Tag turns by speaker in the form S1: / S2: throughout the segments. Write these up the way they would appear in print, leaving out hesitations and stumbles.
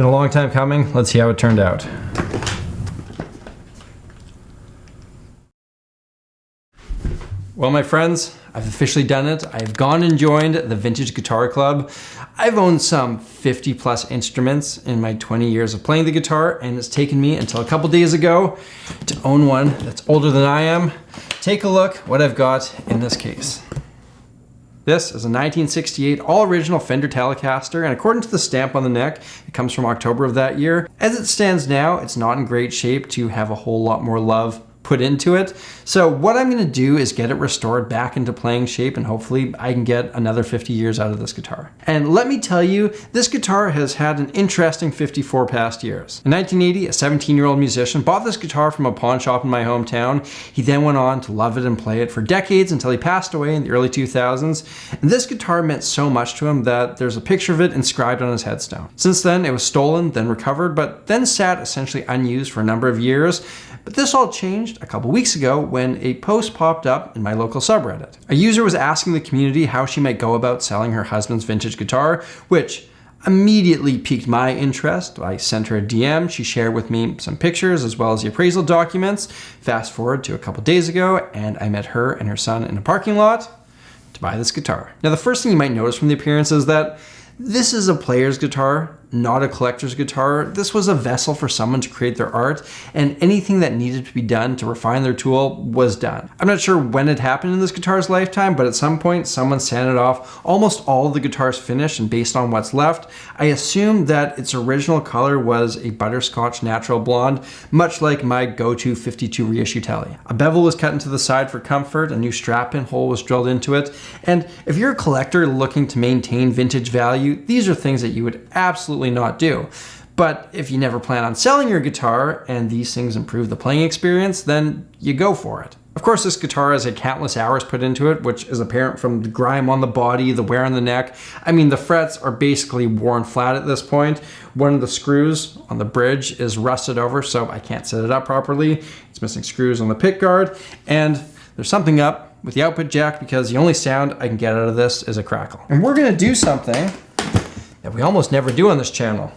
S1: been a long time coming. Let's see how it turned out. Well, my friends, I've officially done it. I've gone and joined the Vintage Guitar Club. I've owned some 50 plus instruments in my 20 years of playing the guitar, and it's taken me until a couple days ago to own one that's older than I am. Take a look what I've got in this case. This is a 1968 all-original Fender Telecaster, and according to the stamp on the neck, it comes from October of that year. As it stands now, it's not in great shape to have a whole lot more love put into it. So what I'm going to do is get it restored back into playing shape, and hopefully I can get another 50 years out of this guitar. And let me tell you, this guitar has had an interesting 54 past years. In 1980, a 17-year-old musician bought this guitar from a pawn shop in my hometown. He then went on to love it and play it for decades until he passed away in the early 2000s. And this guitar meant so much to him that there's a picture of it inscribed on his headstone. Since then, it was stolen, then recovered, but then sat essentially unused for a number of years. But this all changed a couple weeks ago when a post popped up in my local subreddit. A user was asking the community how she might go about selling her husband's vintage guitar, which immediately piqued my interest. I sent her a DM, she shared with me some pictures as well as the appraisal documents. Fast forward to a couple days ago, and I met her and her son in a parking lot to buy this guitar. Now, the first thing you might notice from the appearance is that this is a player's guitar, not a collector's guitar. This was a vessel for someone to create their art, and anything that needed to be done to refine their tool was done. I'm not sure when it happened in this guitar's lifetime, but at some point someone sanded off almost all of the guitar's finish, and based on what's left, I assume that its original color was a butterscotch natural blonde, much like my go-to 52 reissue Tele. A bevel was cut into the side for comfort, a new strap-in hole was drilled into it, and if you're a collector looking to maintain vintage value, these are things that you would absolutely not do. But if you never plan on selling your guitar and these things improve the playing experience, then you go for it. Of course, this guitar has had countless hours put into it, which is apparent from the grime on the body, the wear on the neck. I mean, the frets are basically worn flat at this point. One of the screws on the bridge is rusted over, so I can't set it up properly. It's missing screws on the pick guard, and there's something up with the output jack because the only sound I can get out of this is a crackle. And we're gonna do something that we almost never do on this channel.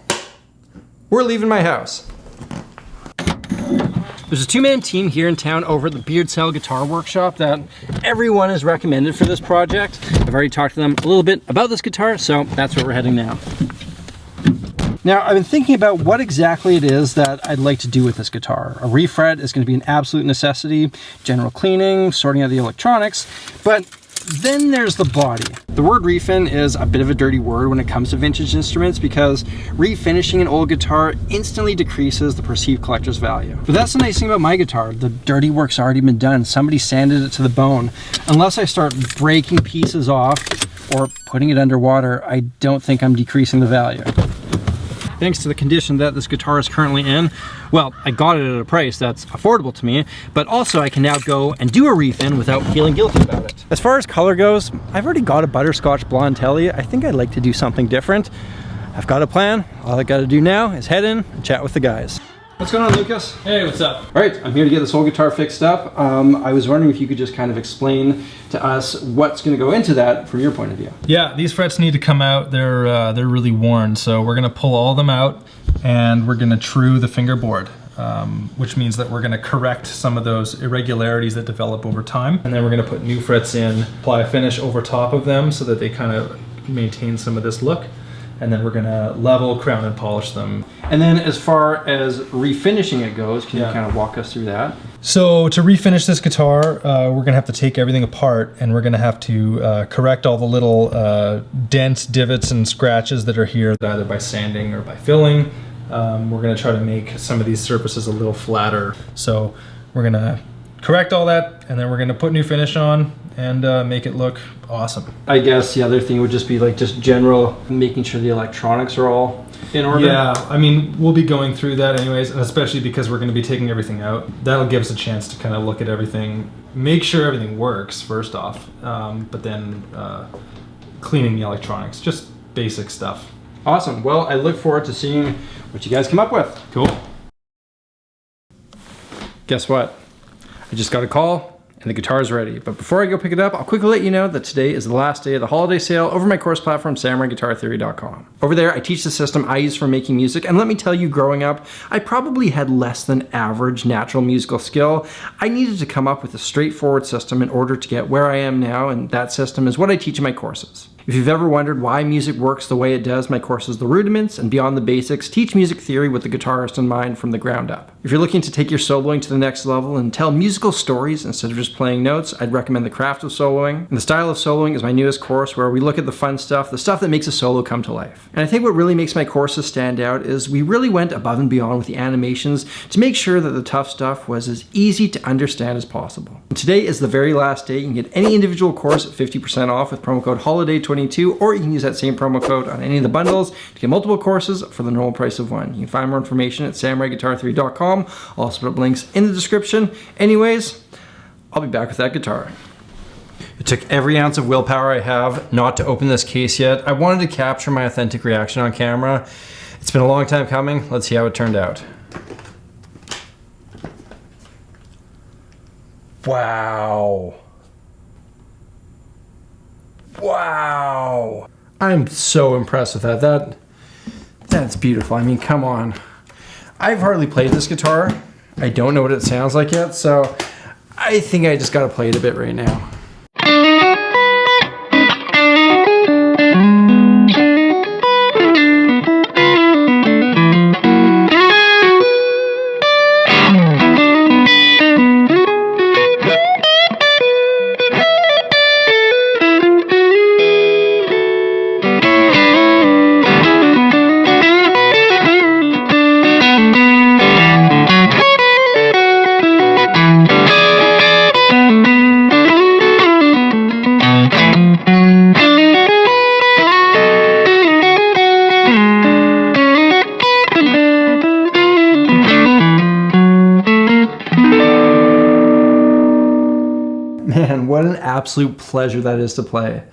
S1: We're leaving my house. There's a two-man team here in town over at the Beard Cell Guitar Workshop that everyone has recommended for this project. I've already talked to them a little bit about this guitar, so that's where we're heading now. Now, I've been thinking about what exactly it is that I'd like to do with this guitar. A refret is going to be an absolute necessity, general cleaning, sorting out the electronics, but then there's the body. The word refin is a bit of a dirty word when it comes to vintage instruments because refinishing an old guitar instantly decreases the perceived collector's value. But that's the nice thing about my guitar. The dirty work's already been done. Somebody sanded it to the bone. Unless I start breaking pieces off or putting it underwater, I don't think I'm decreasing the value. Thanks to the condition that this guitar is currently in, well, I got it at a price that's affordable to me, but also I can now go and do a refin without feeling guilty about it. As far as color goes, I've already got a butterscotch blonde Tele. I think I'd like to do something different. I've got a plan. All I gotta do now is head in and chat with the guys. What's going on, Lucas?
S2: Hey, what's up?
S1: All right, I'm here to get this whole guitar fixed up. I was wondering if you could just kind of explain to us what's going to go into that from your point of view.
S2: Yeah, these frets need to come out. They're really worn, so we're going to pull all of them out and we're going to true the fingerboard, which means that we're going to correct some of those irregularities that develop over time. And then we're going to put new frets in, apply a finish over top of them so that they kind of maintain some of this look. And then we're gonna level, crown, and polish them.
S1: And then as far as refinishing it goes, can you kind of walk us through that?
S2: So to refinish this guitar, we're gonna have to take everything apart and we're gonna have to correct all the little dents, divots, and scratches that are here, either by sanding or by filling. We're gonna try to make some of these surfaces a little flatter. So we're gonna correct all that, and then we're gonna put new finish on and make it look awesome.
S1: I guess the other thing would just be like just general making sure the electronics are all in order.
S2: Yeah, I mean, we'll be going through that anyways, and especially because we're gonna be taking everything out. That'll give us a chance to kind of look at everything, make sure everything works first off, but then cleaning the electronics, just basic stuff.
S1: Awesome, well, I look forward to seeing what you guys come up with.
S2: Cool.
S1: Guess what? I just got a call and the guitar is ready. But before I go pick it up, I'll quickly let you know that today is the last day of the holiday sale over my course platform, samuraiguitartheory.com. Over there, I teach the system I use for making music, and let me tell you, growing up, I probably had less than average natural musical skill. I needed to come up with a straightforward system in order to get where I am now, and that system is what I teach in my courses. If you've ever wondered why music works the way it does, my courses, The Rudiments and Beyond the Basics, teach music theory with the guitarist in mind from the ground up. If you're looking to take your soloing to the next level and tell musical stories instead of just playing notes, I'd recommend The Craft of Soloing. And The Style of Soloing is my newest course where we look at the fun stuff, the stuff that makes a solo come to life. And I think what really makes my courses stand out is we really went above and beyond with the animations to make sure that the tough stuff was as easy to understand as possible. And today is the very last day. You can get any individual course at 50% off with promo code HOLIDAY22, or you can use that same promo code on any of the bundles to get multiple courses for the normal price of one. You can find more information at samuraiguitartheory.com. I'll also put up links in the description. Anyways, I'll be back with that guitar. It took every ounce of willpower I have not to open this case yet. I wanted to capture my authentic reaction on camera. It's been a long time coming. Let's see how it turned out. Wow. Wow. I'm so impressed with that. That's beautiful. I mean, come on. I've hardly played this guitar. I don't know what it sounds like yet, so I think I just gotta play it a bit right now. Man, what an absolute pleasure that is to play.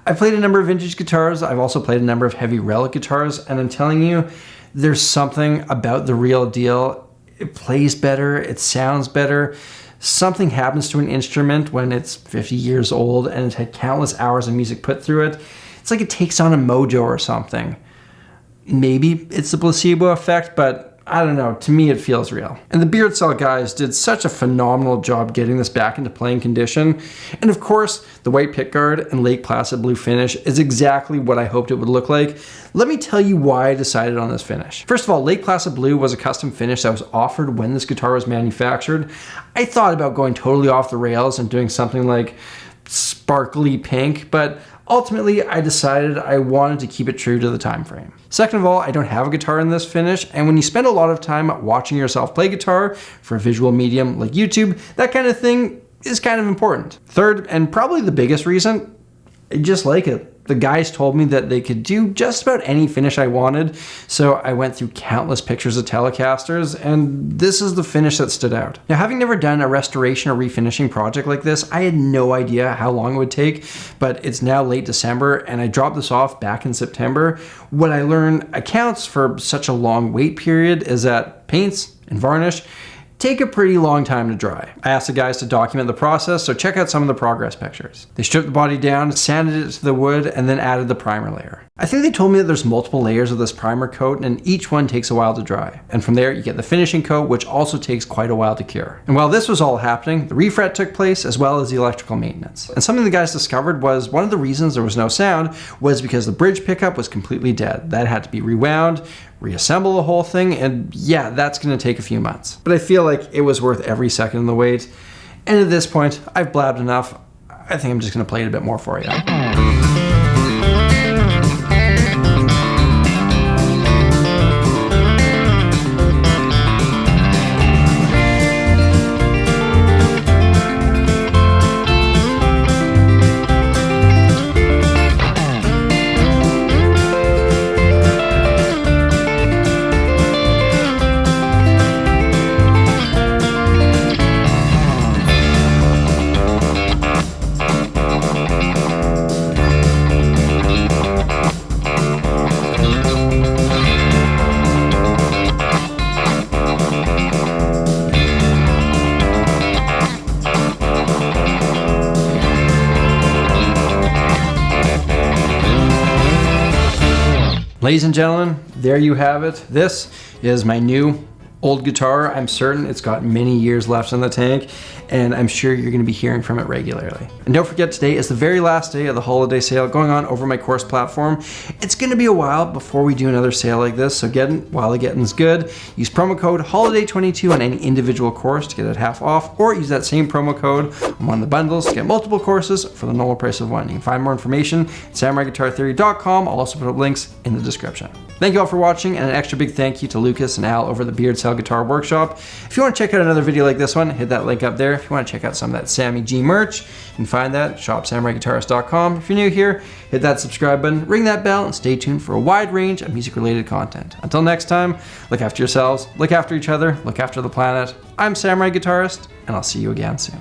S1: I've played a number of vintage guitars. I've also played a number of heavy relic guitars, and I'm telling you, there's something about the real deal. It plays better, it sounds better. Something happens to an instrument when it's 50 years old and it's had countless hours of music put through it. It's like it takes on a mojo or something. Maybe it's the placebo effect, but I don't know, to me it feels real. And the Beard Cell guys did such a phenomenal job getting this back into playing condition. And of course, the white pickguard and Lake Placid blue finish is exactly what I hoped it would look like. Let me tell you why I decided on this finish. First of all, Lake Placid blue was a custom finish that was offered when this guitar was manufactured. I thought about going totally off the rails and doing something like sparkly pink, but ultimately, I decided I wanted to keep it true to the time frame. Second of all, I don't have a guitar in this finish, and when you spend a lot of time watching yourself play guitar for a visual medium like YouTube, that kind of thing is kind of important. Third, and probably the biggest reason, I just like it. The guys told me that they could do just about any finish I wanted, so I went through countless pictures of Telecasters, and this is the finish that stood out. Now, having never done a restoration or refinishing project like this, I had no idea how long it would take, but it's now late December, and I dropped this off back in September. What I learned accounts for such a long wait period is that paints and varnish take a pretty long time to dry. I asked the guys to document the process, so check out some of the progress pictures. They stripped the body down, sanded it to the wood, and then added the primer layer. I think they told me that there's multiple layers of this primer coat, and each one takes a while to dry. And from there, you get the finishing coat, which also takes quite a while to cure. And while this was all happening, the refret took place, as well as the electrical maintenance. And something the guys discovered was one of the reasons there was no sound was because the bridge pickup was completely dead. That had to be rewound, reassemble the whole thing, and yeah, that's gonna take a few months. But I feel like it was worth every second of the wait. And at this point, I've blabbed enough. I think I'm just gonna play it a bit more for you. Ladies and gentlemen, there you have it. This is my new old guitar. I'm certain it's got many years left in the tank, and I'm sure you're gonna be hearing from it regularly. And don't forget, today is the very last day of the holiday sale going on over my course platform. It's gonna be a while before we do another sale like this, so get in while the getting's good. Use promo code HOLIDAY22 on any individual course to get it half off, or use that same promo code on one of the bundles to get multiple courses for the normal price of one. You can find more information at samuraiguitartheory.com. I'll also put up links in the description. Thank you all for watching, and an extra big thank you to Lucas and Al over at the Beard Sale Guitar Workshop. If you want to check out another video like this one, hit that link up there. If you want to check out some of that Sammy G merch, you can find that at shopsamuraiguitarist.com. If you're new here, hit that subscribe button, ring that bell, and stay tuned for a wide range of music-related content. Until next time, look after yourselves, look after each other, look after the planet. I'm Samurai Guitarist, and I'll see you again soon.